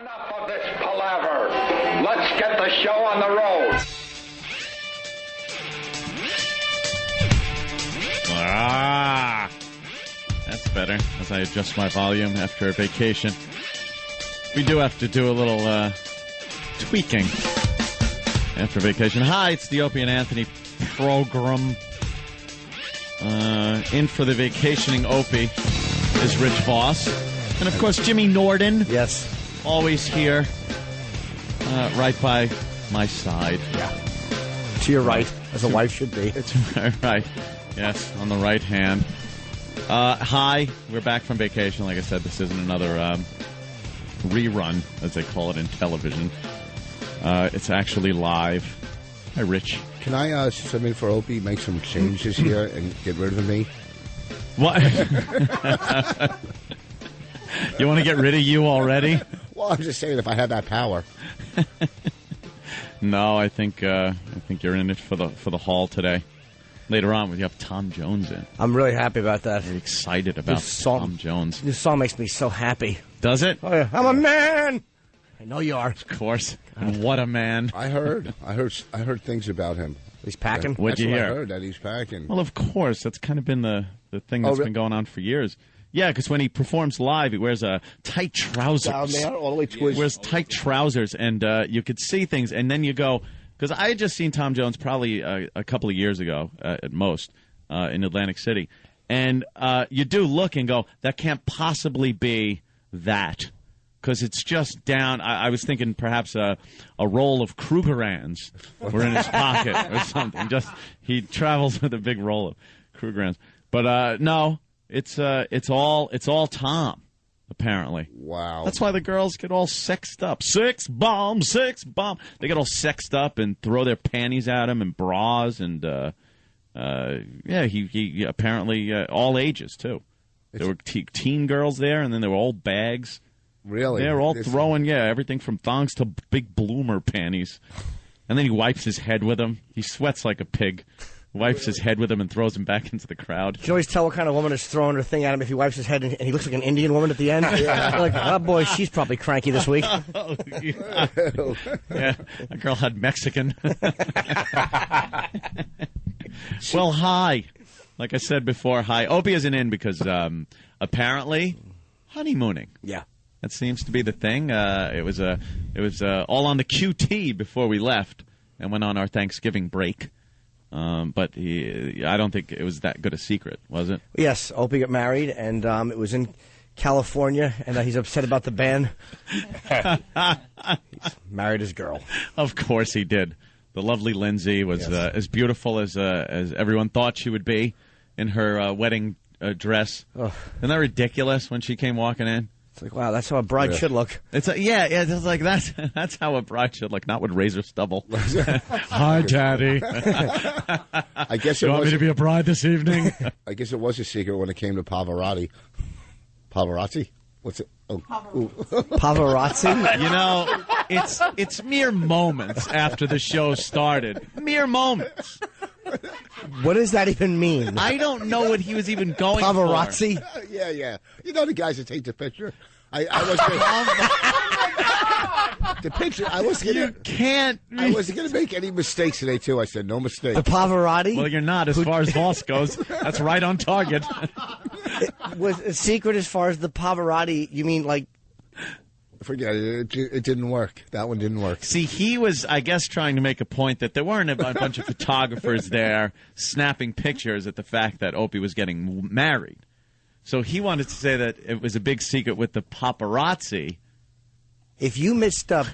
Enough of this palaver. Let's get the show on the road. That's better as I adjust my volume after a vacation. We do have to do a little tweaking after vacation. Hi, it's the Opie and Anthony program. In for the vacationing Opie is Rich Vos. And, of course, Jimmy Norden. Yes. Always here, right by my side. Yeah. To your right, as a wife should be. It's right. Yes, on the right hand. Hi, we're back from vacation. Like I said, this isn't another rerun, as they call it in television. It's actually live. Hi, Rich. Can I, since I'm in for Opie, make some changes here and get rid of me? What? You want to get rid of you already? Well, I'm just saying if I had that power. No, I think you're in it for the haul today. Later on, we have Tom Jones in. I'm really happy about that. Very excited about Tom Jones. This song makes me so happy. Does it? Oh, yeah. I'm a man. I know you are. Of course. And what a man. I heard things about him. He's packing? What'd you hear? I heard that he's packing. Well, of course. That's kind of been the thing that's been going on for years. Yeah, because when he performs live, he wears tight trousers. Down there, all the way to his... He wears tight trousers, and you could see things, and then you go... Because I had just seen Tom Jones probably a couple of years ago, at most, in Atlantic City. And you do look and go, that can't possibly be that. Because it's just down... I was thinking perhaps a roll of Krugerrands were in his pocket or something. Just he travels with a big roll of Krugerrands. But no... It's all Tom, apparently. Wow. That's why the girls get all sexed up. Sex bomb. They get all sexed up and throw their panties at him and bras and he apparently all ages too. There were teen girls there, and then there were old bags. Really? They're all throwing everything from thongs to big bloomer panties. And then he wipes his head with them. He sweats like a pig. Wipes his head with him and throws him back into the crowd. You can always tell what kind of woman is throwing her thing at him if he wipes his head and he looks like an Indian woman at the end. Yeah. Like, oh boy, she's probably cranky this week. Oh, yeah. That girl had Mexican. Well, hi. Like I said before, hi. Opie isn't in because apparently honeymooning. Yeah. That seems to be the thing. It was all on the QT before we left and went on our Thanksgiving break. But I don't think it was that good a secret, was it? Yes, Opie got married, and it was in California, and he's upset about the ban. He's married his girl. Of course he did. The lovely Lindsay was as beautiful as everyone thought she would be in her wedding dress. Ugh. Isn't that ridiculous when she came walking in? It's like, wow, that's how a bride should look. It's it's like that's how a bride should look, not with razor stubble. Hi, Daddy. I guess you want me to be a bride this evening? I guess it was a secret when it came to Pavarotti. Pavarotti? What's it? Oh, Pavarotti? You know, it's mere moments after the show started. Mere moments. What does that even mean? I don't know what he was even going Pavarotti? for. Yeah. You know the guys that take the picture? I was the picture. I wasn't going to make any mistakes today, too. I said no mistakes. The Pavarotti? Well, you're not as far as Voss goes. That's right on target. Was a secret as far as the Pavarotti, you mean like... Forget it. It didn't work. That one didn't work. See, he was, I guess, trying to make a point that there weren't a bunch of photographers there snapping pictures at the fact that Opie was getting married. So he wanted to say that it was a big secret with the paparazzi. If you mixed up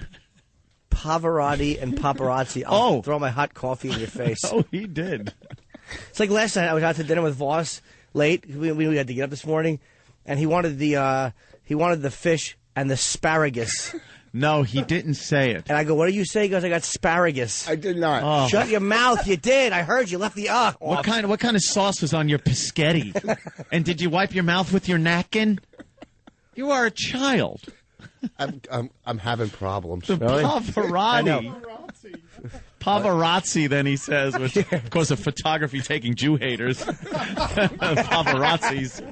Pavarotti and paparazzi, I'll throw my hot coffee in your face. Oh, he did. It's like last night I was out to dinner with Voss late. We had to get up this morning, and he wanted the fish and the asparagus. No, he didn't say it. And I go, what do you say? He goes, I got asparagus. I did not. Oh. Shut your mouth. You did. I heard you left the off. What kind of sauce was on your paschetti? And did you wipe your mouth with your napkin? You are a child. I'm having problems. The Pavarotti. Pavarazzi, then he says, which, of course, a photography taking Jew haters. Pavarazzis.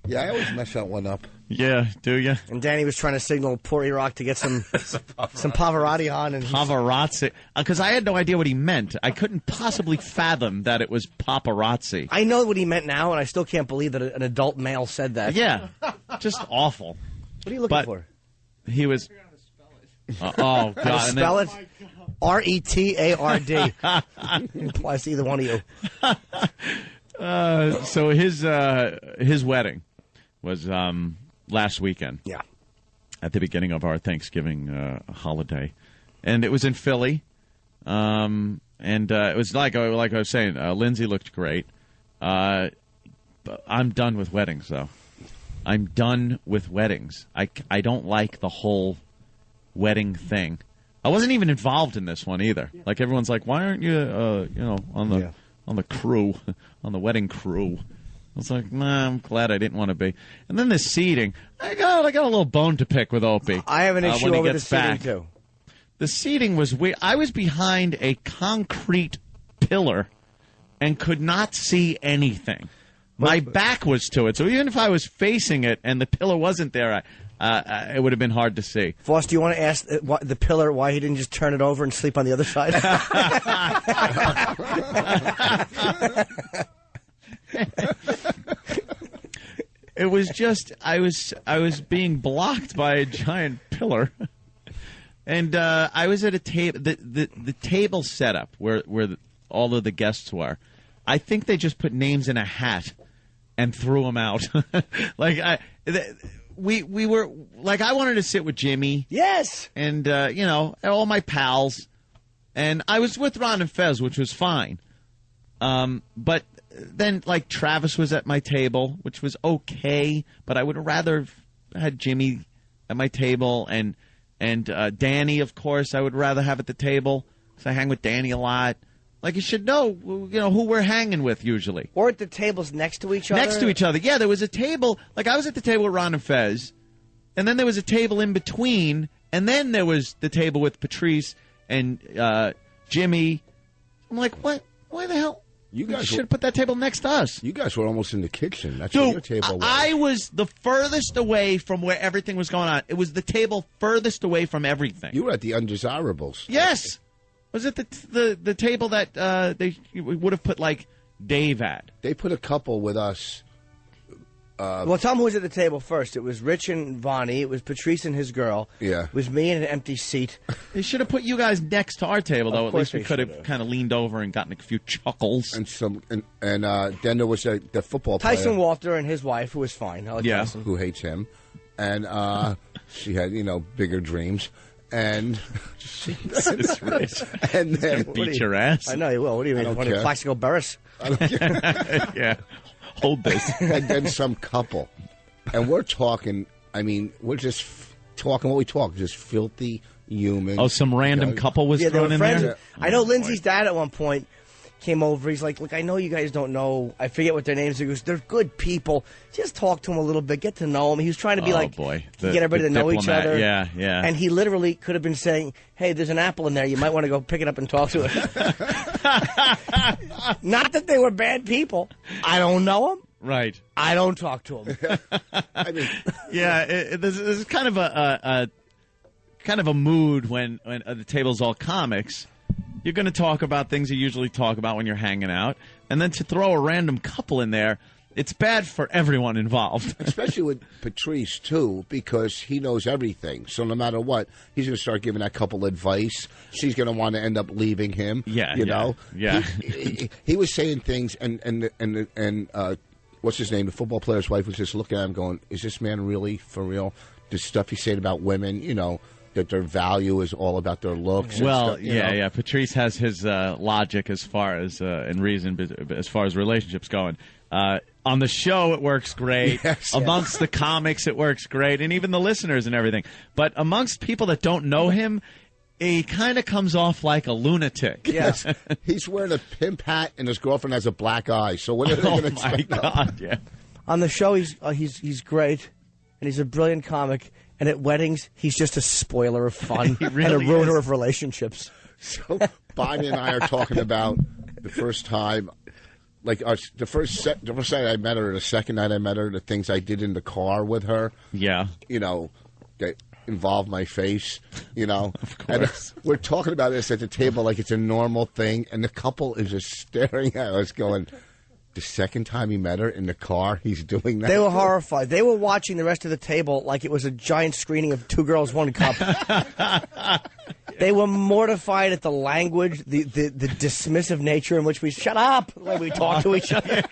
Yeah, I always mess that one up. Yeah, do you? And Danny was trying to signal poor E-Rock to get some Pavarotti on. And Pavarotti. Because I had no idea what he meant. I couldn't possibly fathom that it was paparazzi. I know what he meant now, and I still can't believe that an adult male said that. Yeah, just awful. What are you looking for? He was... oh, God. Spell it? R-E-T-A-R-D. Applies to either one of you. So his wedding was last weekend. Yeah. At the beginning of our Thanksgiving holiday. And it was in Philly. And it was like I was saying, Lindsay looked great. But I'm done with weddings, though. I'm done with weddings. I don't like the whole wedding thing. I wasn't even involved in this one either. Like everyone's like, why aren't you, on the crew, on the wedding crew? I was like, nah, I'm glad I didn't want to be. And then the seating, I got a little bone to pick with Opie. I have an issue over the seating too. The seating was weird. I was behind a concrete pillar and could not see anything. My back was to it, so even if I was facing it and the pillar wasn't there, it would have been hard to see. Voss, do you want to ask the pillar why he didn't just turn it over and sleep on the other side? It was just I was being blocked by a giant pillar, and I was at a table. The table setup where all of the guests were. I think they just put names in a hat and threw them out. We were like, I wanted to sit with Jimmy. Yes. And, all my pals. And I was with Ron and Fez, which was fine. But then, like, Travis was at my table, which was okay. But I would have rather have had Jimmy at my table. And Danny, of course, I would rather have at the table. Because I hang with Danny a lot. Like, you should know, who we're hanging with usually. Or at the tables next to each other? Next to each other. Yeah, there was a table. Like, I was at the table with Ron and Fez, and then there was a table in between, and then there was the table with Patrice and Jimmy. I'm like, what? Why the hell? You guys should have put that table next to us. You guys were almost in the kitchen. That's where your table was. I was the furthest away from where everything was going on. It was the table furthest away from everything. You were at the undesirables. Yes. Was it the table that they would have put, like, Dave at? They put a couple with us. Well, tell them who was at the table first. It was Rich and Vonnie. It was Patrice and his girl. Yeah. It was me in an empty seat. They should have put you guys next to our table, though. At least we could have kind of leaned over and gotten a few chuckles. And then there was the football player. Tyson Walter and his wife, who was fine. I like Tyson. Who hates him. And she had, bigger dreams. And Jesus, Rich. And then beat your ass. I know you will. What do you mean? One of Plaxico Burress? I don't care. Yeah. Hold this. And then some couple. And we're talking, we're just talking what we talk, just filthy human. Oh, some random couple was thrown in there? I know Lindsay's dad at one point came over. He's like, look, I know you guys don't know. I forget what their names are. He goes, they're good people. Just talk to them a little bit. Get to know them. He was trying to be get everybody to know each other. Yeah, yeah. And he literally could have been saying, hey, there's an apple in there. You might want to go pick it up and talk to it. Not that they were bad people. I don't know them. Right. I don't talk to them. Yeah, this is kind of a mood when the table's all comics. You're going to talk about things you usually talk about when you're hanging out. And then to throw a random couple in there, it's bad for everyone involved. Especially with Patrice, too, because he knows everything. So no matter what, he's going to start giving that couple advice. She's going to want to end up leaving him. Yeah, you know? Yeah. He was saying things, and what's his name? The football player's wife was just looking at him going, is this man really for real? The stuff he's saying about women, that their value is all about their looks. Well, and stuff, yeah. Patrice has his logic as far as and reason as far as relationships going. On the show, it works great. Yes, amongst the comics, it works great, and even the listeners and everything. But amongst people that don't know him, he kind of comes off like a lunatic. Yes, he's wearing a pimp hat, and his girlfriend has a black eye. So what are they going to expect? Oh my God! Yeah. On the show, he's great, and he's a brilliant comic. And at weddings, he's just a spoiler of fun really and a ruiner of relationships. So Bonnie and I are talking about the first time like the first night I met her, the second night I met her, the things I did in the car with her. Yeah. That involved my face, Of course. And we're talking about this at the table like it's a normal thing, and the couple is just staring at us going, the second time he met her in the car, he's doing that. They were horrified. They were watching the rest of the table like it was a giant screening of Two Girls, One Cup. They were mortified at the language, the dismissive nature in which we shut up when we talk to each other.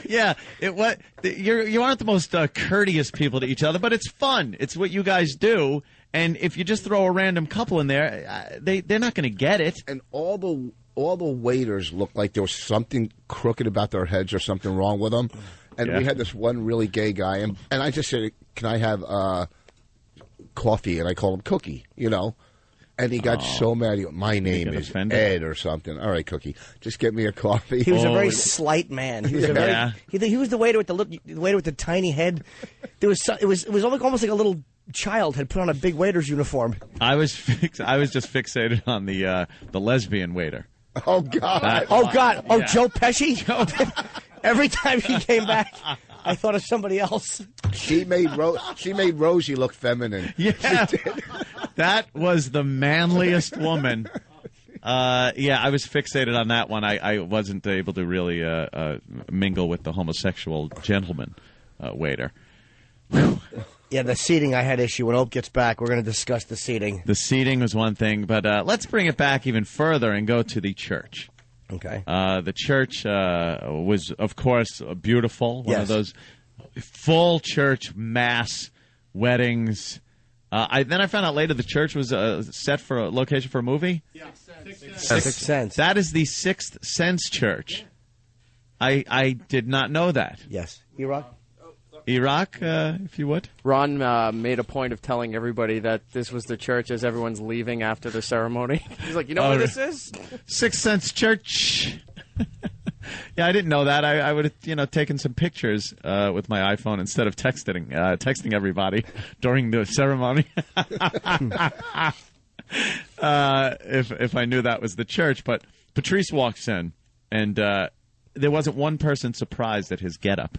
Yeah, you aren't the most courteous people to each other, but it's fun. It's what you guys do, and if you just throw a random couple in there, they're not going to get it. And all the waiters looked like there was something crooked about their heads or something wrong with them. And we had this one really gay guy, and I just said, "Can I have coffee?" And I called him Cookie, And he got so mad. He went, "My name is Ed or something." All right, Cookie, just get me a coffee. He was a very slight man. He was he was the waiter with the tiny head. It was almost like a little child had put on a big waiter's uniform. I was just fixated on the lesbian waiter. Oh God! Yeah. Joe Pesci. Every time she came back, I thought of somebody else. She made Rosie look feminine. Yeah, that was the manliest woman. I was fixated on that one. I wasn't able to really mingle with the homosexual gentleman waiter. Yeah, the seating, I had issue. When Ope gets back, we're going to discuss the seating. The seating was one thing, but let's bring it back even further and go to the church. Okay. The church was, of course, beautiful. One of those full church mass weddings. Then I found out later the church was set for a location for a movie. Yeah, Sixth Sense. That is the Sixth Sense Church. I did not know that. Yes. Iraq? Iraq, if you would. Ron made a point of telling everybody that this was the church as everyone's leaving after the ceremony. He's like, where this is? Sixth Sense Church. Yeah, I didn't know that. I would have, taken some pictures with my iPhone instead of texting everybody during the ceremony. If I knew that was the church. But Patrice walks in, and there wasn't one person surprised at his getup.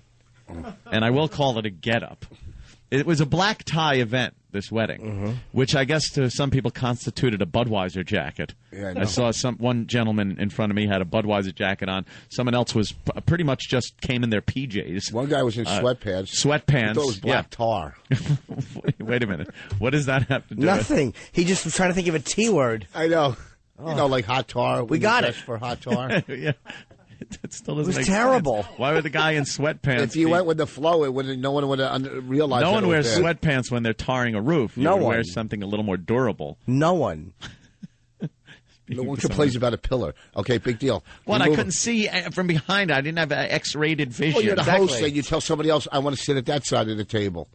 And I will call it a get-up. It was a black tie event, this wedding, which I guess to some people constituted a Budweiser jacket. Yeah, I saw one gentleman in front of me had a Budweiser jacket on. Someone else was pretty much just came in their PJs. One guy was in sweatpants. Sweatpants. I thought it was black tar. Wait a minute. What does that have to do Nothing. He just was trying to think of a T word. I know. Like hot tar. We got it. For hot tar. Yeah. It still doesn't make terrible. sense. Why would the guy in sweatpants? If you went with the flow, no one would have realized. No one wears sweatpants when they're tarring a roof. You would wear something a little more durable. No one. No one complains about a pillar. Okay, big deal. What? I couldn't see from behind. I didn't have X-rated vision. Well, you're the host, and you tell somebody else, "I want to sit at that side of the table."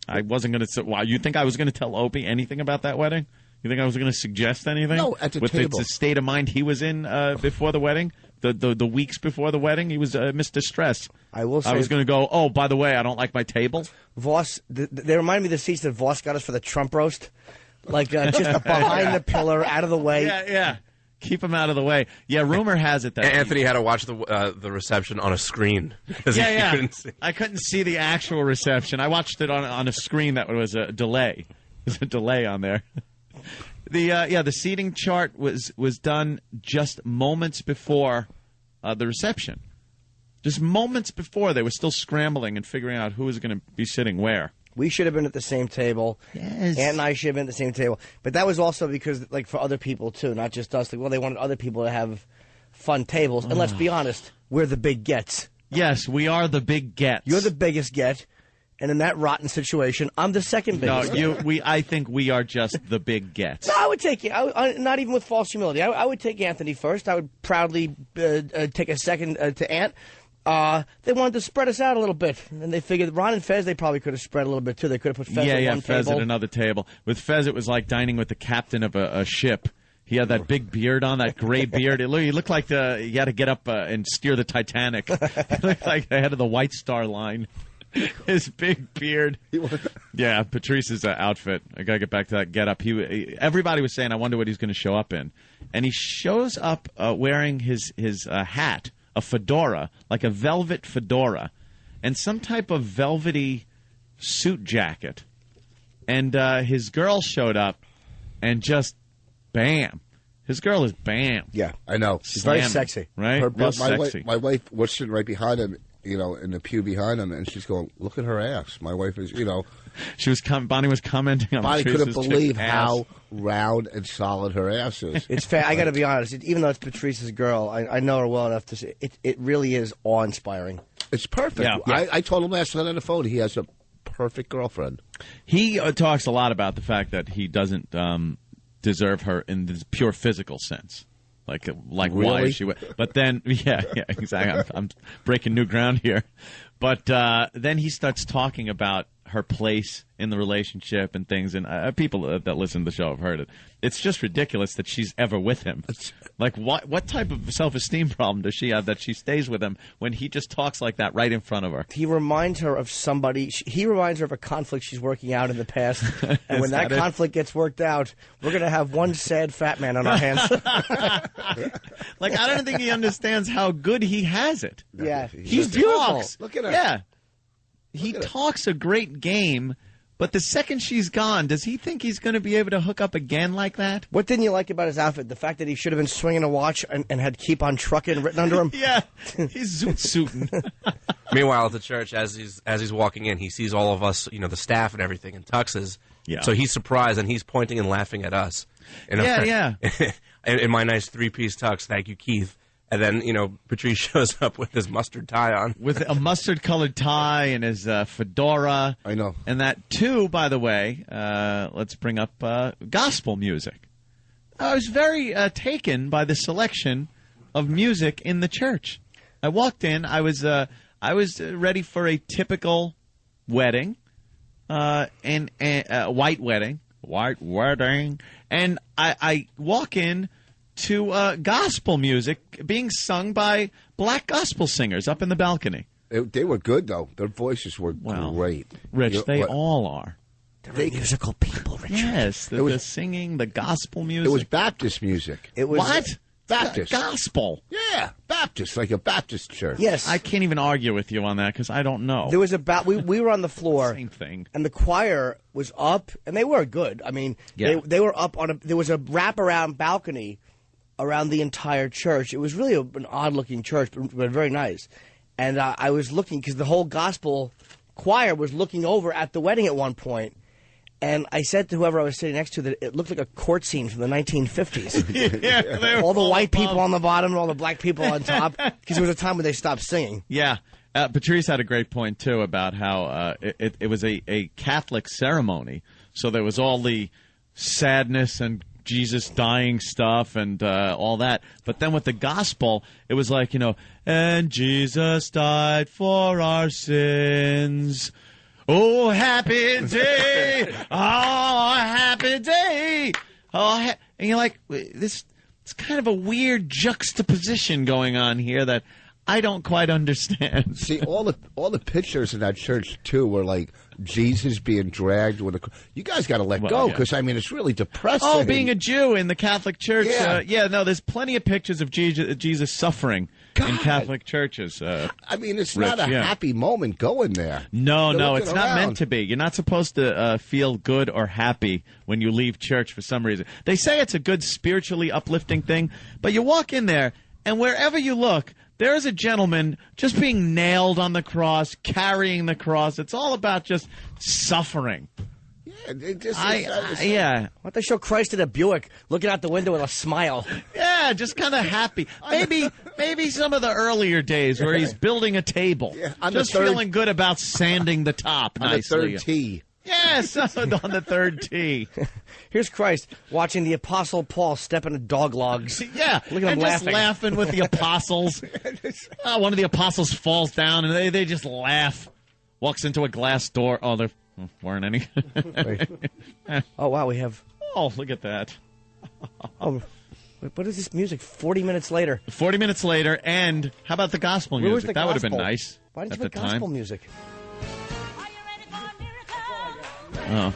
I wasn't going to. Wow, you think I was going to tell Opie anything about that wedding? You think I was going to suggest anything? No, at the table. With the state of mind he was in before the wedding. The weeks before the wedding, he was Mr. Stress. I will say, I was going to go, oh, by the way, I don't like my table. Vos, they remind me of the seats that Vos got us for the Trump roast. Like, just behind the pillar, out of the way. Yeah. Keep him out of the way. Yeah, rumor has it that Anthony had to watch the reception on a screen. Yeah. Couldn't see. I couldn't see the actual reception. I watched it on a screen that was a delay. There's a delay on there. The seating chart was done just moments before the reception. Just moments before, they were still scrambling and figuring out who was going to be sitting where. We should have been at the same table. Yes. Ant and I should have been at the same table. But that was also because, like, for other people, too, not just us. Like, well, they wanted other people to have fun tables. And let's be honest, we're the big gets. Yes, we are the big gets. You're the biggest get. And in that rotten situation, I'm the second biggest. No, I think we are just the big gets. No, I would take you. Not even with false humility. I would take Anthony first. I would proudly take a second to Ant. They wanted to spread us out a little bit, and they figured Ron and Fez, they probably could have spread a little bit too. They could have put Fez at one Fez table. at another table. With Fez, it was like dining with the captain of a ship. He had that big beard on, that gray beard. He looked like he had to get up and steer the Titanic. He looked like the head of the White Star Line. His big beard. Yeah, Patrice's outfit. I got to get back to that get-up. Everybody was saying, I wonder what he's going to show up in. And he shows up wearing his hat, a fedora, like a velvet fedora, and some type of velvety suit jacket. And his girl showed up, and just bam. His girl is bam. Yeah, I know. She's very sexy. Right? Real sexy. My wife was sitting right behind him, in the pew behind him, and she's going, "Look at her ass." My wife is, She was Bonnie was commenting on Bonnie couldn't Patrice's believe chick how ass. round and solid her ass is. It's fair. I got to be honest. Even though it's Patrice's girl, I know her well enough to say it really is awe-inspiring. It's perfect. Yeah. I told him last night on the phone he has a perfect girlfriend. He talks a lot about the fact that he doesn't deserve her in the pure physical sense. Like why Really? is she? But then, yeah, exactly. I'm breaking new ground here. But then he starts talking about her place in the relationship and things, and people that listen to the show have heard it. It's just ridiculous that she's ever with him. Like, what type of self-esteem problem does she have that she stays with him when he just talks like that right in front of her? He reminds her of somebody. He reminds her of a conflict she's working out in the past. And when that conflict gets worked out, we're going to have one sad fat man on our hands. Like, I don't think he understands how good he has it. Yeah. He's beautiful. Look at her. Yeah. He talks a great game, but the second she's gone, does he think he's going to be able to hook up again like that? What didn't you like about his outfit? The fact that he should have been swinging a watch and had "Keep on Truckin'" written under him? Yeah. He's zoot-suiting. Meanwhile, at the church, as he's walking in, he sees all of us, the staff and everything in tuxes. Yeah. So he's surprised, and he's pointing and laughing at us. Yeah. In my nice three-piece tux, thank you, Keith. And then, Patrice shows up with his mustard tie on. With a mustard-colored tie and his fedora. I know. And that, too, by the way, let's bring up gospel music. I was very taken by the selection of music in the church. I walked in. I was ready for a typical wedding, and white wedding. And I walk in to gospel music being sung by black gospel singers up in the balcony. They were good, though. Their voices were great. Rich, they all are. They're musical people, Richard. Yes, the singing, the gospel music. It was Baptist music. It was what? Baptist. Gospel. Yeah, Baptist, like a Baptist church. Yes. I can't even argue with you on that because I don't know. There was we were on the floor. Same thing. And the choir was up, and they were good. I mean, Yeah. they were up on there was a wraparound balcony around the entire church. It was really an odd-looking church, but very nice. And I was looking, because the whole gospel choir was looking over at the wedding at one point. And I said to whoever I was sitting next to that it looked like a court scene from the 1950s. Yeah, all the white people on the bottom and all the black people on top, because there was a time when they stopped singing. Yeah. Patrice had a great point, too, about how it was a Catholic ceremony. So there was all the sadness and Jesus dying stuff and all that. But then with the gospel, it was like, and Jesus died for our sins. Oh, happy day. Oh, happy day. And you're like, it's kind of a weird juxtaposition going on here that I don't quite understand. See, all the pictures in that church too were like Jesus being dragged with a. You guys got to let go, because it's really depressing. Oh, being a Jew in the Catholic Church. Yeah. No, there's plenty of pictures of Jesus suffering in Catholic churches. It's Rich, not a happy moment going there. No, They're it's looking not around. meant to be. You're not supposed to feel good or happy when you leave church for some reason. They say it's a good spiritually uplifting thing, but you walk in there, and wherever you look, there is a gentleman just being nailed on the cross, carrying the cross. It's all about just suffering. Why don't they show Christ in a Buick looking out the window with a smile? Yeah, just kind of happy. Maybe some of the earlier days where he's building a table. on just the third, feeling good about sanding the top on nicely. the third tee. Yes, on the third tee. Here's Christ watching the Apostle Paul step into dog logs. Yeah, look at him just laughing with the apostles. One of the apostles falls down, and they just laugh. Walks into a glass door. Oh, there weren't any. Oh, wow, we have... Oh, look at that. Oh, what is this music? 40 minutes later. 40 minutes later, and how about the gospel Where was music? the That would have been gospel? nice. Why didn't at you put the gospel time. music? Oh.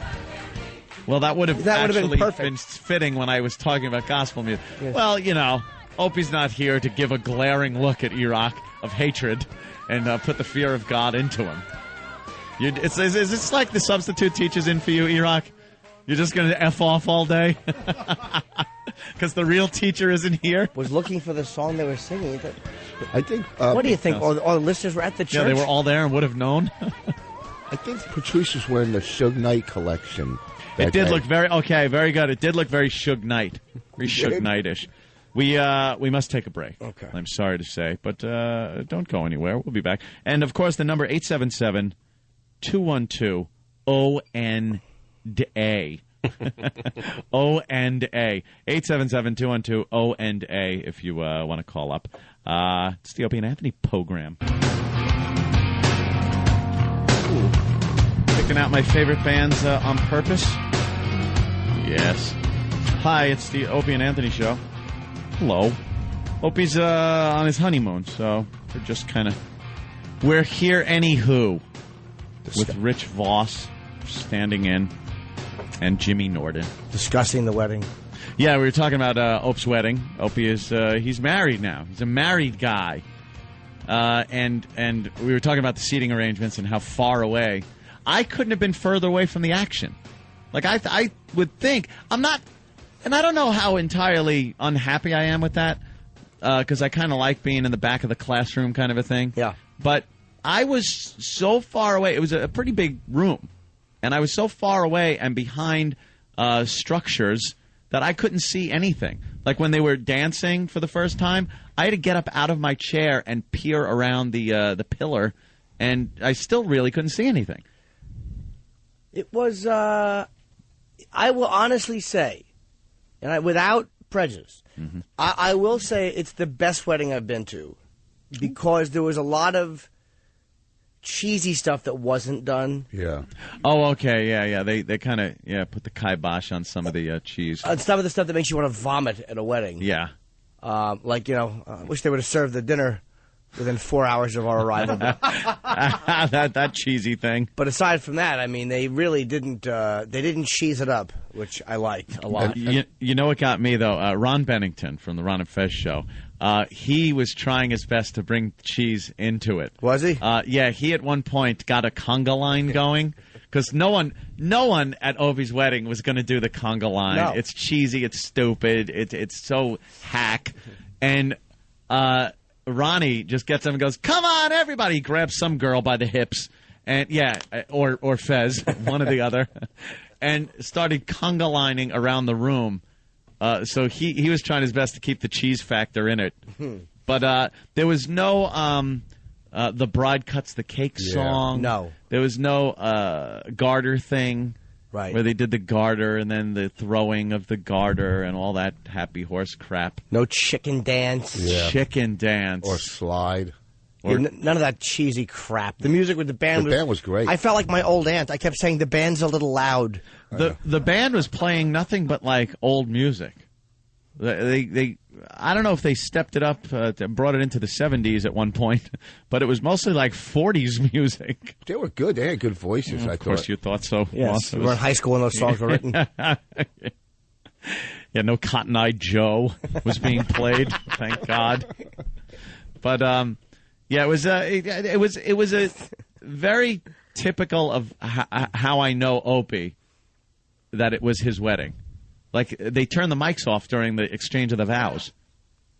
Well, that would have That would have actually been perfect. fitting when I was talking about gospel music. Yes. Well, Opie's not here to give a glaring look at Iraq of hatred and put the fear of God into him. Is this like the substitute teacher's in for you, Iraq? You're just going to F off all day? Because the real teacher isn't here? Was looking for the song they were singing. I think. What do you think? All the listeners were at the church? Yeah, they were all there and would have known. I think Patrice was wearing the Suge Knight collection. It did look very good. It did look very Suge Knight, very Suge Knight-ish. We must take a break. Okay. I'm sorry to say, but don't go anywhere. We'll be back. And of course, the number 877-212-ONDA. O&A. 877-212-O&A if you want to call up. It's the Opie and Anthony program. Ooh. Picking out my favorite bands on purpose? Yes. Hi, it's the Opie and Anthony show. Hello. Opie's on his honeymoon, so we're just kind of... We're here anywho. With Rich Vos standing in. And Jimmy Norden. Discussing the wedding. Yeah, we were talking about Opie's wedding. Opie is he's married now. He's a married guy. And we were talking about the seating arrangements and how far away. I couldn't have been further away from the action. Like, I would think. I'm not... And I don't know how entirely unhappy I am with that. Because I kind of like being in the back of the classroom kind of a thing. Yeah. But I was so far away. It was a pretty big room. And I was so far away and behind structures that I couldn't see anything. Like when they were dancing for the first time, I had to get up out of my chair and peer around the pillar, and I still really couldn't see anything. It was, I will honestly say, and without prejudice, I will say it's the best wedding I've been to because there was a lot of cheesy stuff that wasn't done. Yeah. Oh, okay, yeah. They kind of put the kibosh on some of the cheese. Some of the stuff that makes you want to vomit at a wedding. Yeah. Like, I wish they would have served the dinner within 4 hours of our arrival. that cheesy thing. But aside from that, I mean, they really didn't. They didn't cheese it up, which I liked a lot. You know what got me though? Ron Bennington from the Ron and Fez show. He was trying his best to bring cheese into it. Was he? Yeah, he at one point got a conga line going because no one at Opie's wedding was going to do the conga line. No. It's cheesy. It's stupid. It's so hack. And Ronnie just gets up and goes, "Come on, everybody!" He grabs some girl by the hips, and or Fez, one or the other, and started conga lining around the room. So he was trying his best to keep the cheese factor in it. But there was no the bride cuts the cake song. No. There was no garter thing. Right. Where they did the garter and then the throwing of the garter and all that happy horse crap. No chicken dance. Yeah. Chicken dance. Or slide. Yeah, none of that cheesy crap. The music with the band was great. I felt like my old aunt. I kept saying the band's a little loud. The band was playing nothing but like old music. They I don't know if they stepped it up, brought it into the 70s at one point, but it was mostly like 40s music. They were good. They had good voices, I thought. Of course, you thought so. Yes, we were in high school when those songs were written. Yeah, no Cotton Eye Joe was being played. Thank God. But yeah, it was a very typical of how I know Opie that it was his wedding. Like, they turned the mics off during the exchange of the vows,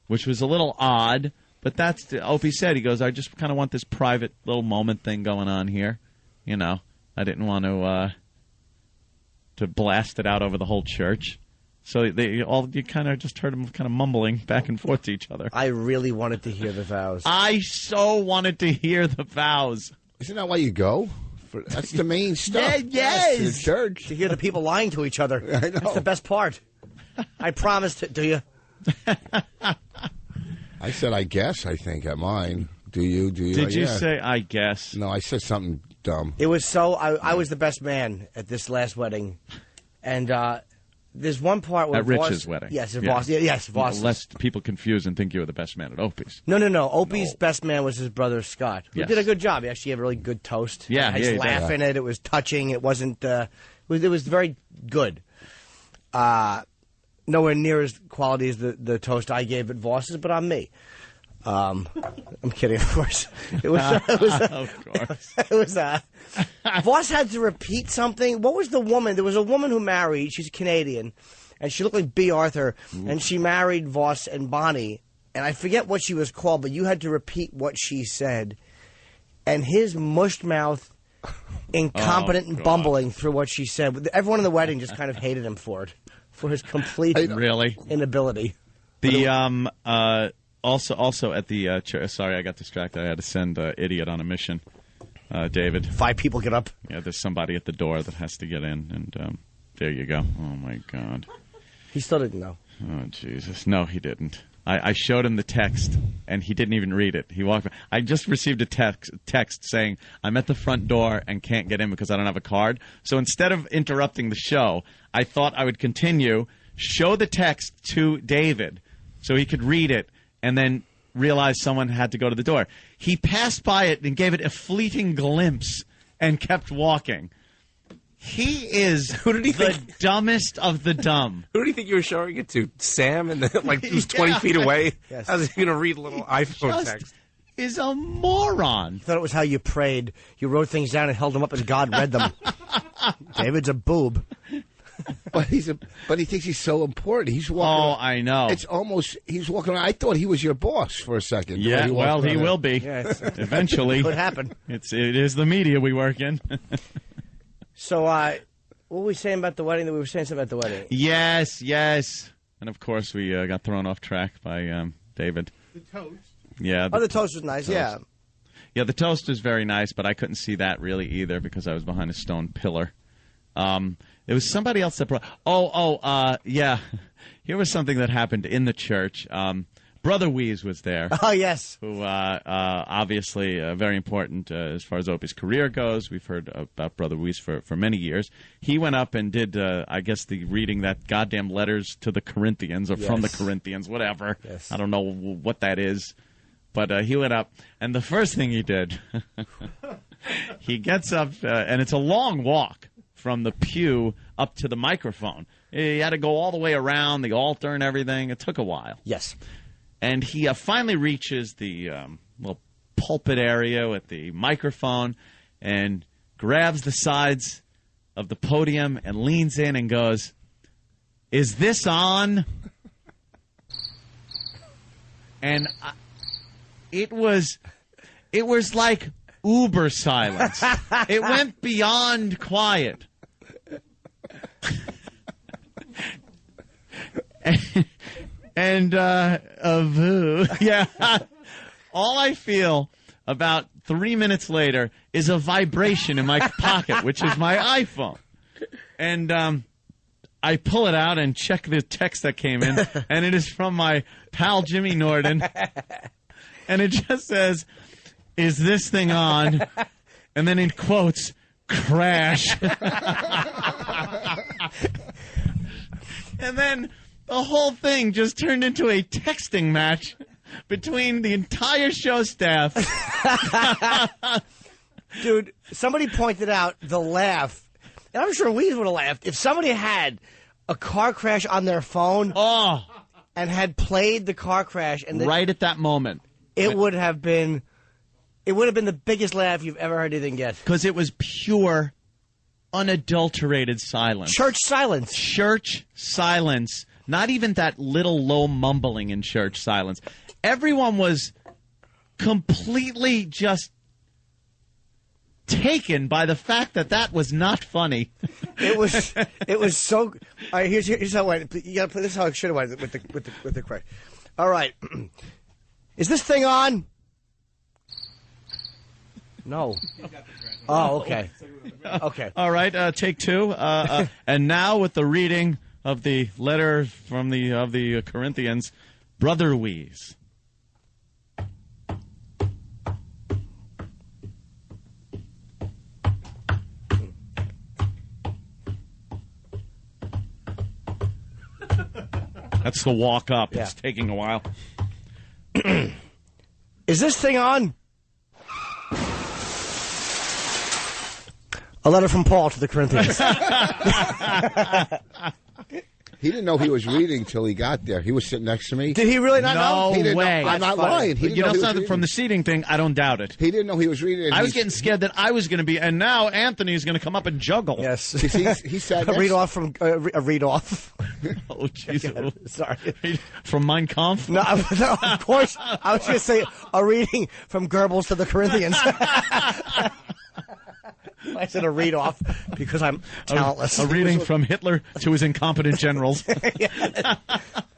which was a little odd, but that's, Opie said, he goes, I just kind of want this private little moment thing going on here. You know, I didn't want to blast it out over the whole church. So you kind of just heard them kind of mumbling back and forth to each other. I really wanted to hear the vows. I so wanted to hear the vows. Isn't that why you go? That's the main stuff. Yes. The church. To hear the people lying to each other. I know. That's the best part. I promised it. Do you? I said, I guess, I think, at mine. Do you? Did you say, I guess? No, I said something dumb. It was so... I was the best man at this last wedding. And there's one part where at Rich's wedding. Yes, Vos. Yeah, yes, Vos. Lest people confuse and think you were the best man at Opie's. No. Opie's best man was his brother Scott, who did a good job. He actually had a really good toast. Yeah, nice laugh in it. It was touching. It wasn't. It was very good. Now nowhere near as quality as the toast I gave at Voss's, but I'm me. I'm kidding, of course. It was. Of course. It was. Voss had to repeat something. What was the woman? There was a woman who married. She's Canadian, and she looked like B. Arthur, and she married Voss and Bonnie. And I forget what she was called, but you had to repeat what she said. And his mushed mouth, incompetent and bumbling through what she said. Everyone in the wedding just kind of hated him for it, for his complete inability. The also at the church. Sorry, I got distracted. I had to send Idiot on a mission. David. 5 people get up. Yeah, there's somebody at the door that has to get in, and there you go. Oh my God. He still didn't know. Oh Jesus, no, he didn't. I showed him the text, and he didn't even read it. He walked. I just received a text saying, I'm at the front door and can't get in because I don't have a card. So instead of interrupting the show, I thought I would continue, show the text to David so he could read it, and then realize someone had to go to the door. He passed by it and gave it a fleeting glimpse and kept walking. He is the dumbest of the dumb. Who do you think you were showing it to? Sam, and like who's 20 feet away? Yes. How's he going to read a little iPhone text? Is a moron. Thought it was how you prayed. You wrote things down and held them up, and God read them. David's a boob. But he thinks he's so important. He's walking. Oh, I know. It's almost he's walking around. I thought he was your boss for a second. Yeah, he will be eventually. Could happen. It is the media we work in. So, what were we saying about the wedding? That we were saying something about the wedding. Yes. And of course, we got thrown off track by David. The toast. Yeah. The toast was nice. Toast. Yeah, the toast was very nice, but I couldn't see that really either because I was behind a stone pillar. There was somebody else that brought. Yeah. Here was something that happened in the church. Brother Weeze was there. Oh, yes. Who obviously very important as far as Opie's career goes. We've heard about Brother Weeze for many years. He went up and did, I guess, the reading that goddamn letters to the Corinthians or from the Corinthians, whatever. Yes. I don't know what that is. But he went up, and the first thing he did, he gets up, and it's a long walk from the pew up to the microphone. He had to go all the way around the altar and everything. It took a while. Yes. And he finally reaches the little pulpit area with the microphone and grabs the sides of the podium and leans in and goes, "Is this on?" And it was like uber silence. It went beyond quiet. And yeah, all I feel about 3 minutes later is a vibration in my pocket, which is my iPhone. And I pull it out and check the text that came in, and it is from my pal Jimmy Norden. And it just says, "Is this thing on?" And then in quotes, "crash." And then the whole thing just turned into a texting match between the entire show staff. Dude, somebody pointed out the laugh, and I'm sure Weeze would have laughed if somebody had a car crash on their phone and had played the car crash. And right at that moment. It would have been the biggest laugh you've ever heard anything get. Because it was pure, unadulterated silence. Church silence. Church silence. Not even that little low mumbling in church silence. Everyone was completely just taken by the fact that was not funny. It was so. All right, here's how it went. You got to play this. Is how it should have went with the correct. All right, is this thing on? No. Oh, okay. Okay. All right. Take two. And now with the reading of the letter from the Corinthians, Brother Weeze. That's the walk up. Yeah. It's taking a while. Is this thing on? A letter from Paul to the Corinthians. He didn't know he was reading till he got there. He was sitting next to me. Did he really not know? He didn't way. know. I'm not funny. lying. He didn't know he was something reading. from the seating thing, I don't doubt it. He didn't know he was reading. And I was getting scared that I was going to be, and now Anthony's going to come up and juggle. Yes. He sat a next. read off from a read off. Oh, jeez. Sorry. From Mein Kampf? No, of course. I was going to say a reading from Goebbels to the Corinthians. I said a read off because I'm talentless. A reading from Hitler to his incompetent generals.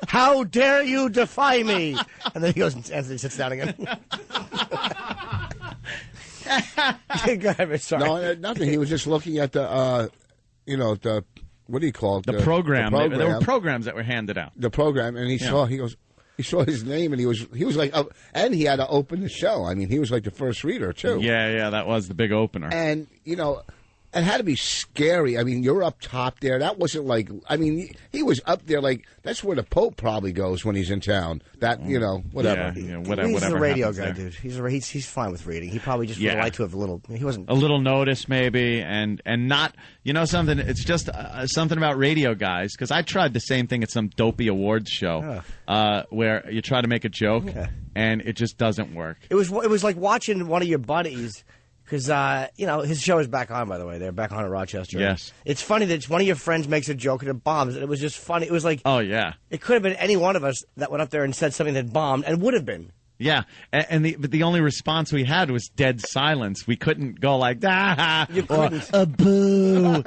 How dare you defy me? And then he goes, and Anthony sits down again. Go ahead, Rich, sorry. No, nothing. He was just looking at the, the what do you call it? The program. There were programs that were handed out. The program, and he saw his name, and he was like, and he had to open the show. I mean, he was like the first reader too. Yeah, that was the big opener. And it had to be scary. I mean, you're up top there. That wasn't like. I mean, he was up there like that's where the Pope probably goes when he's in town. That whatever. Yeah, He's whatever a radio happens guy, there. dude. He's fine with reading. He probably just would like to have a little. He wasn't a little notice maybe, and not something. It's just something about radio guys because I tried the same thing at some dopey awards show where you try to make a joke and it just doesn't work. It was like watching one of your buddies. Because, his show is back on, by the way. They're back on at Rochester. Yes. It's funny that one of your friends makes a joke and it bombs. And it was just funny. It was like, oh, yeah. It could have been any one of us that went up there and said something that bombed and would have been. Yeah. But the only response we had was dead silence. We couldn't go like, ah, you couldn't. Or, boo.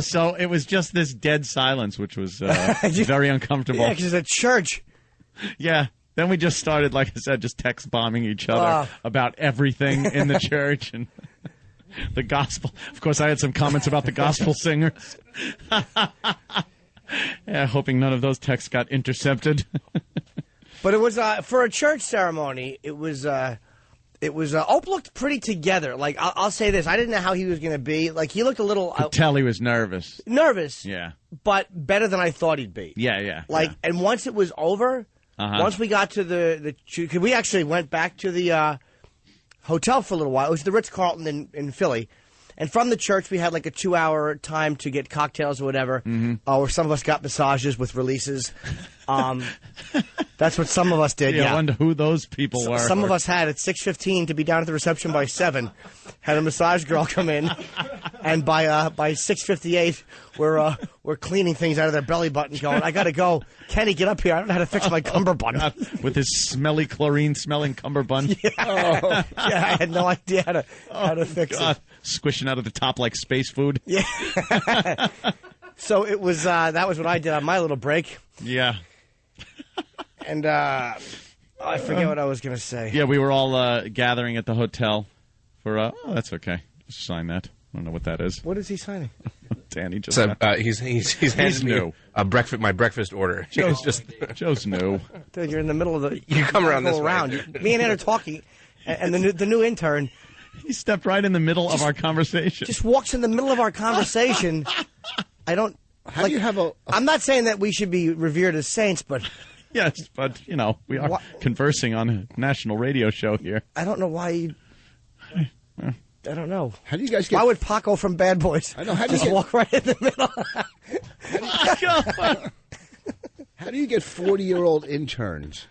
So it was just this dead silence, which was very uncomfortable. Yeah, because it's a church. Yeah. Then we just started, like I said, just text bombing each other about everything in the church and the gospel. Of course, I had some comments about the gospel singers. Yeah, hoping none of those texts got intercepted. But it was for a church ceremony. It was Ope looked pretty together. Like I'll say this, I didn't know how he was going to be. Like he looked a little. Could tell he was nervous. Nervous. Yeah. But better than I thought he'd be. Yeah. And once it was over. Once we got to we actually went back to the hotel for a little while. It was the Ritz-Carlton in Philly. And from the church, we had like a 2-hour time to get cocktails or whatever. Or some of us got massages with releases. That's what some of us did, I wonder who those people were. Some of us had at 6:15 to be down at the reception by 7. Had a massage girl come in. And by 6:58, we're cleaning things out of their belly button going, I got to go. Kenny, get up here. I don't know how to fix my cummerbund. With his smelly, chlorine-smelling cummerbund. Yeah, I had no idea how to fix it. Squishing out of the top like space food. Yeah. So it was that was what I did on my little break. Yeah. And I forget what I was going to say. Yeah, we were all gathering at the hotel for. That's okay. Just sign that. I don't know what that is. What is he signing? Danny just. He's handed me my breakfast order. Joe's new. Dude, you're in the middle of the. You come around this way. Me and Ed are talking, and the new intern. He stepped right in the middle of our conversation. Just walks in the middle of our conversation. I don't. How do you have a? I'm not saying that we should be revered as saints, but. Yes, but we are conversing on a national radio show here. I don't know why. I don't know. How do you guys get? Why would Paco from Bad Boys? I know. How do just walk right in the middle? How do you get 40-year-old interns?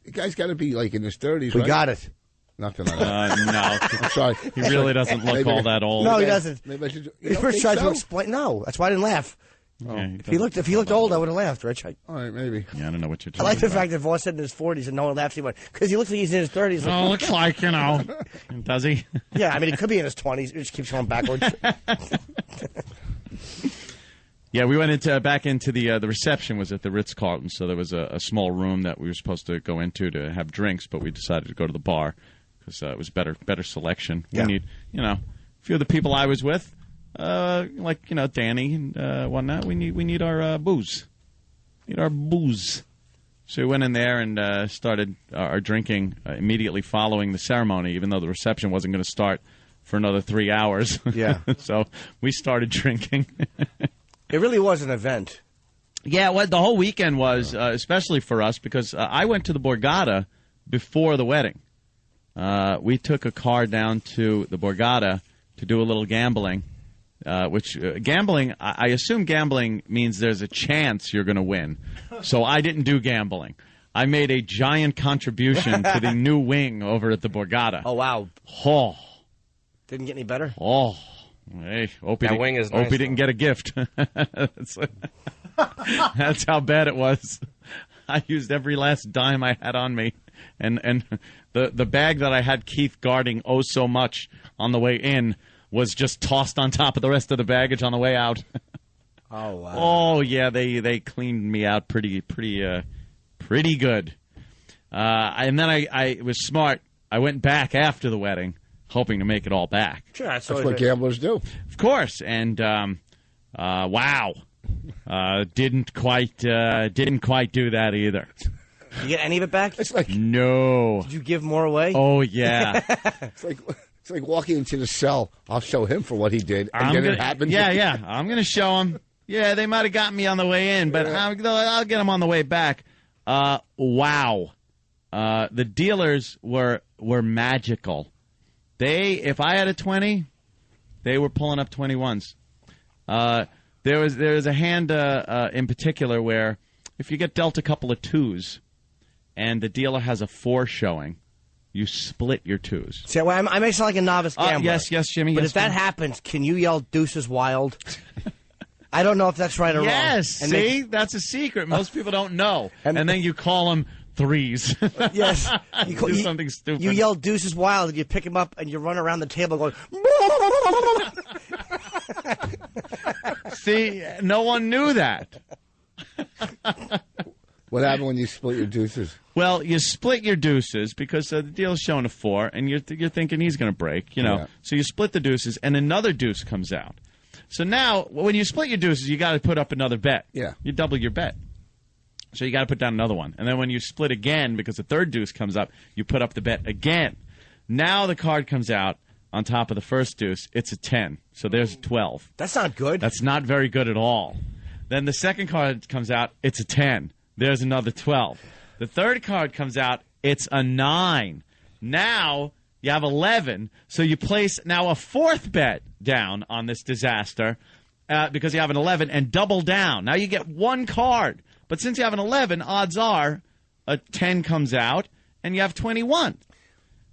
You guys got to be like in his 30s. We right? got it. Nothing like that. No, I'm sorry. He really doesn't look all that old. No, he doesn't. Maybe I should. He first tried to explain. No, that's why I didn't laugh. Yeah, If he looked old, I would have laughed, Rich. All right, maybe. Yeah, I don't know what you're I talking like the about. fact that Vos said in his 40s and no one laughs. He went, because he looks like he's in his 30s. Like, looks like, Does he? Yeah, I mean, he could be in his 20s. He just keeps going backwards. Yeah, we went back into the reception was at the Ritz-Carlton, so there was a small room that we were supposed to go into to have drinks, but we decided to go to the bar because it was better selection. Yeah. We need, a few of the people I was with, like Danny and whatnot. We need our booze. Need our booze. So we went in there and started our drinking immediately following the ceremony, even though the reception wasn't going to start for another 3 hours. Yeah. So we started drinking. It really was an event. Yeah, well, the whole weekend was, especially for us, because I went to the Borgata before the wedding. We took a car down to the Borgata to do a little gambling, which gambling, I assume gambling means there's a chance you're going to win. So I didn't do gambling. I made a giant contribution to the new wing over at the Borgata. Oh, wow. Oh. Didn't get any better? Oh. Hey, Opie, That wing is nice, Opie didn't get a gift. That's how bad it was. I used every last dime I had on me. And the bag that I had Keith guarding oh so much on the way in was just tossed on top of the rest of the baggage on the way out. Oh, wow. Oh, yeah, they cleaned me out pretty good. And then I was smart. I went back after the wedding, hoping to make it all back. Sure, That's what gamblers do. Of course. And wow, didn't quite do that either. Did you get any of it back? It's like No. Did you give more away? Oh yeah. it's like walking into the cell. I'll show him for what he did, and then it happens. Yeah. I'm gonna show him. Yeah, they might have got me on the way in, but I'll get them on the way back. Wow. The dealers were magical. If I had a 20, they were pulling up 21s. There was a hand in particular where if you get dealt a couple of 2s and the dealer has a 4 showing, you split your 2s. See, well, I may sound like a novice gambler. Yes, Jimmy. But yes, if that happens, can you yell "Deuces Wild"? I don't know if that's right or wrong. Yes, And see? That's a secret. Most people don't know. And then you call them 3s. Yes. Do something stupid. You yell "Deuces Wild" and you pick him up and you run around the table going... See, no one knew that. What happened when you split your deuces? Well, you split your deuces because the deal's showing a 4, and you're thinking he's going to break, Yeah. So you split the deuces, and another deuce comes out. So now, when you split your deuces, you got to put up another bet. Yeah. You double your bet. So you got to put down another one. And then when you split again, because the third deuce comes up, you put up the bet again. Now the card comes out on top of the first deuce. It's a 10. So there's a 12. That's not good. That's not very good at all. Then the second card comes out. It's a 10. There's another 12. The third card comes out. It's a 9. Now you have 11. So you place now a fourth bet down on this disaster because you have an 11 and double down. Now you get one card. But since you have an 11, odds are a 10 comes out and you have 21.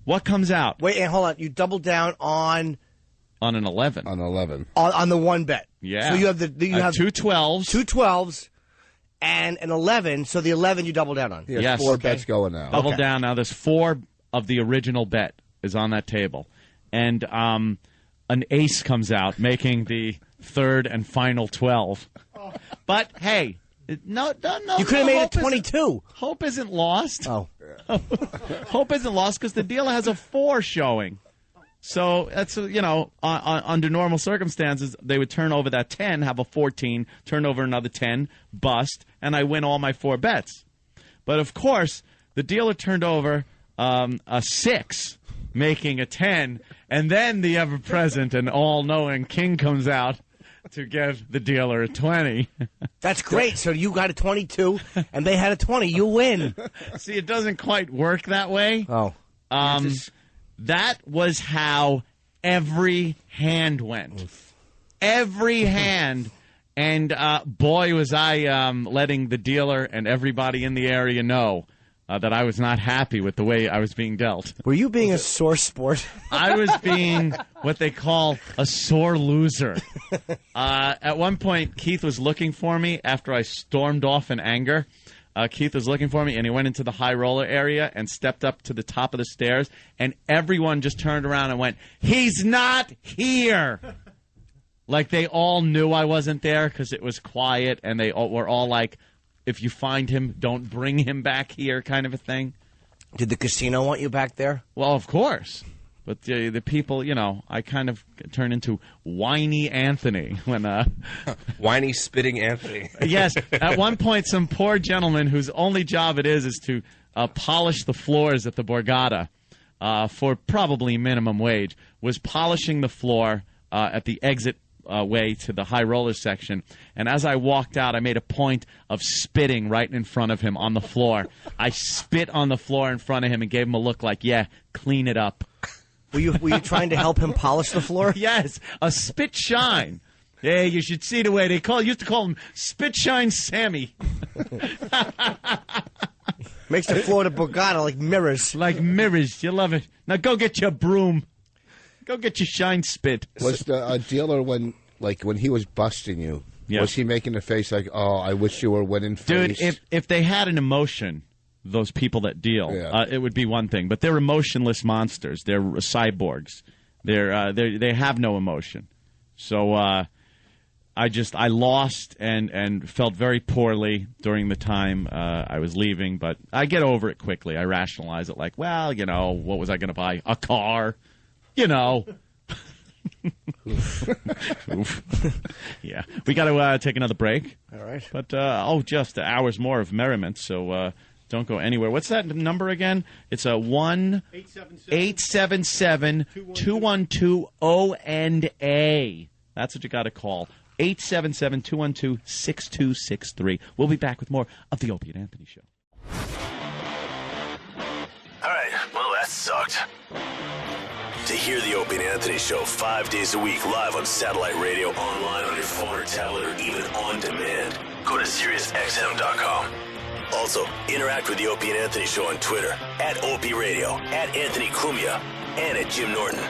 What comes out? Wait, and hold on. You double down on an 11. On 11. on the one bet. Yeah. So you have two 12s. two 12s and an 11. So the 11 you double down on. He has Yes. 4 Okay. bets going now. Double down. Now there's 4 of the original bet is on that table. And an ace comes out, making the third and final 12. But, hey, no. You could have made it hope 22. Hope isn't lost. Oh. Hope isn't lost because the dealer has a 4 showing. So that's, under normal circumstances, they would turn over that 10, have a 14, turn over another 10, bust, and I win all my 4 bets. But, of course, the dealer turned over a 6, making a 10, and then the ever-present and all-knowing king comes out to give the dealer a 20. That's great. So you got a 22, and they had a 20. You win. See, it doesn't quite work that way. Oh. That was how every hand went. Every hand. And boy, was I letting the dealer and everybody in the area know that I was not happy with the way I was being dealt. Were you being a sore sport? I was being what they call a sore loser. At one point, Keith was looking for me after I stormed off in anger. Keith was looking for me, and he went into the high roller area and stepped up to the top of the stairs, and everyone just turned around and went, "He's not here!" Like they all knew I wasn't there because it was quiet, and they were all like, if you find him, don't bring him back here kind of a thing. Did the casino want you back there? Well, of course. But the people, I kind of turn into whiny Anthony when Whiny, spitting Anthony. Yes, at one point, some poor gentleman whose only job it is to polish the floors at the Borgata for probably minimum wage, was polishing the floor at the exit way to the high roller section. And as I walked out, I made a point of spitting right in front of him on the floor. I spit on the floor in front of him and gave him a look like, yeah, clean it up. Were you trying to help him polish the floor? Yes, a spit shine. Yeah, you should see the way they used to call him Spit Shine Sammy. Makes the floor to Borgata like mirrors. Like mirrors. You love it. Now go get your broom. Go get your shine spit. Was the dealer when he was busting you? Yeah. Was he making a face like, "Oh, I wish you were winning"? Dude, if they had an emotion, those people that deal, it would be one thing. But they're emotionless monsters. They're cyborgs. They have no emotion. So I lost and felt very poorly during the time I was leaving. But I get over it quickly. I rationalize it like, well, what was I going to buy? A car, Yeah, we got to take another break. All right. But just hours more of merriment. So don't go anywhere. What's that number again? It's a 1-877-212-ONA. That's what you got to call. 877-212-6263. We'll be back with more of the Opie and Anthony Show. All right, well, that sucked. To hear the Opie and Anthony Show 5 days a week live on satellite radio, online on your phone or tablet, or even on demand, go to SiriusXM.com. Also, interact with the Opie and Anthony Show on Twitter, @Opie Radio, @Anthony Cumia, and @Jim Norton.